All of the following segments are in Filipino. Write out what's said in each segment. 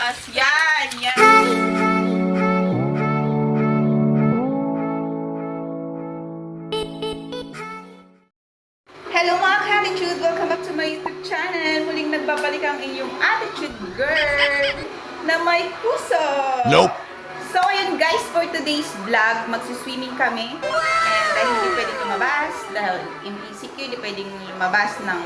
taas. Yan, yan. Hello mga ka-attitude! Welcome back to my YouTube channel. Muling nagbabalik ang inyong attitude girl na may puso. Nope. So ayun guys, for today's vlog, magsiswimming kami. And dahil hindi pwedeng lumabas, dahil MPCQ, hindi pwedeng lumabas ng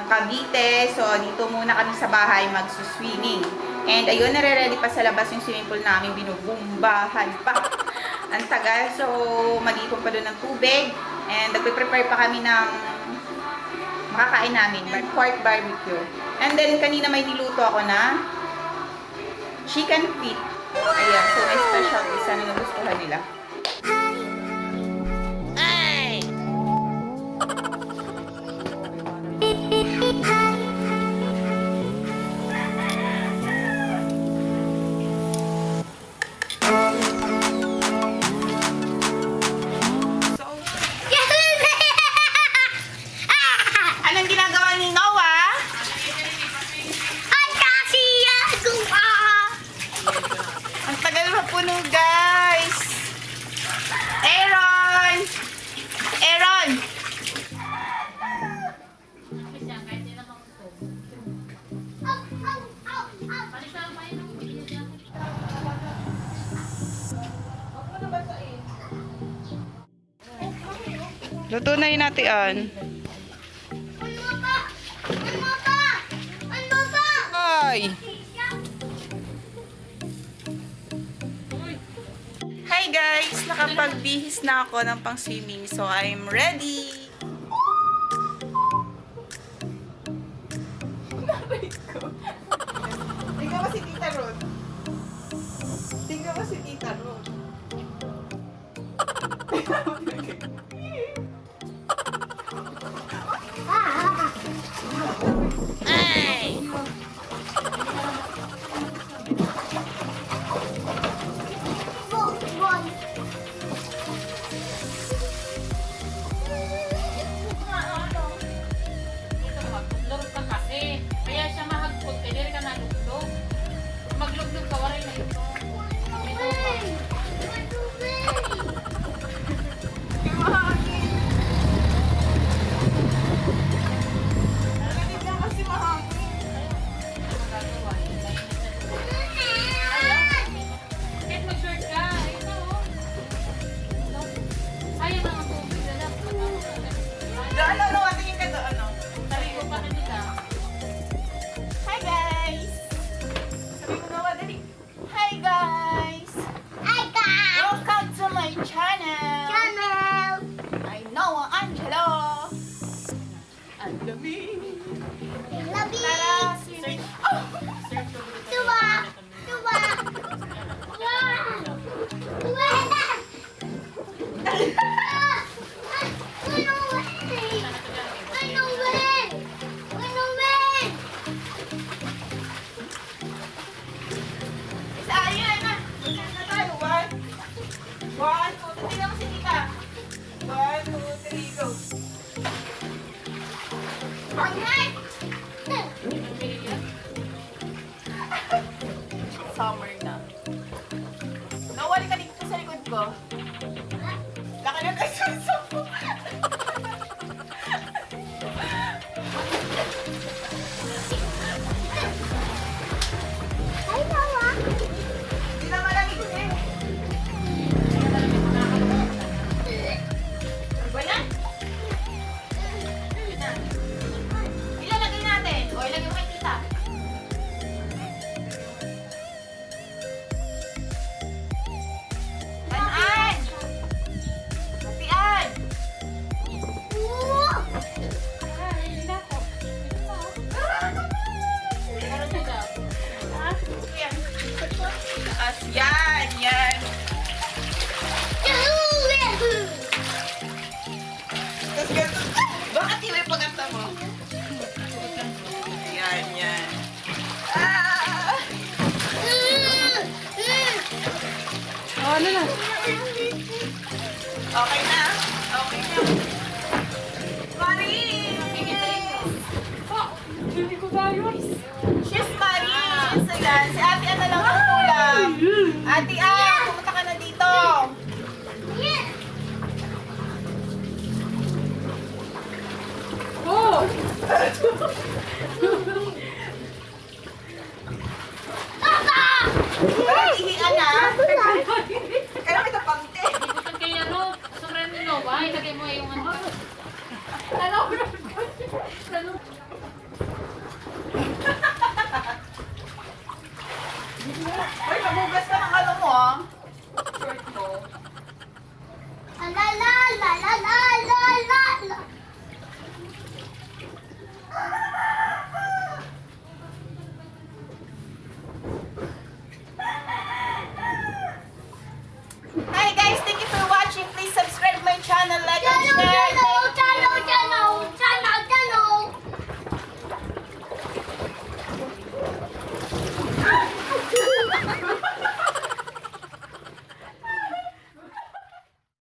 Cavite. So dito muna kami sa bahay magsuswimming. And ayun, nare-ready pa sa labas yung swimming pool namin, binubumbahan pa. Ang tagal, so mag-ipon pa doon ng tubig. And nagpe-prepare pa kami ng makakain namin, pork barbecue. And then kanina may niluto ako na chicken feet. Ayan, so may specialty. Sana nagustuhan nila. Hey! So, anong ginagawa ni Noah? Ang tagal mapuno, guys. Aaron! Aaron! Luto na yun natin. Ay! Hi guys! Nakapagbihis na ako ng pang-swimming. So, I'm ready! Tingnan mo si Tita Ruth. Tingnan mo si Tita Ruth. Hey! Maglurot ka kasi. Kaya siya mahagpot. Kaya rin ka naluglog. Magluglog ka, waray na ito. Kasi mahangin. Kahit mag-short ka. Ito, oh. Sayang lang ang tubig na lang. Ano, tingin ka doon, ano? Tarigo pa na nila. Hi guys! Sabi mo naman, dali. Hi guys! Welcome to my channel! I know Angelo! Ang lamig! Tara, swimming! Oh! Search ko dito. Isa, ayun na! Mag-start na tayo. One, two, three. Tingnan mo si Tita. 1, 2, 3, go! Pangit! Summer na. Nawali ka dito sa likod ko. Laki na tayo sa sapo. Hindi na malamig eh. Ano ba yan? Ilalagay natin. O, ilagay mo kay Tita. An-an! Hatian! Yan. Taas. Yan, yan. Tapos ganito. Bakit hindi may pagkanta mo? Yan, yan. Ah! Oh, ano na? Okay na. Okay na. Maris! Hindi ko tayo. She's Maris! Ayan. Ayan, si Ate Ann na lang ang kulang. Ate Ann, pumunta ka na dito. Oh! Walang ihian na. Kaya may tapante. Ikutan kayo ano, sobrang nilo ba? Ilagay mo yung ano. Hoy, mabugas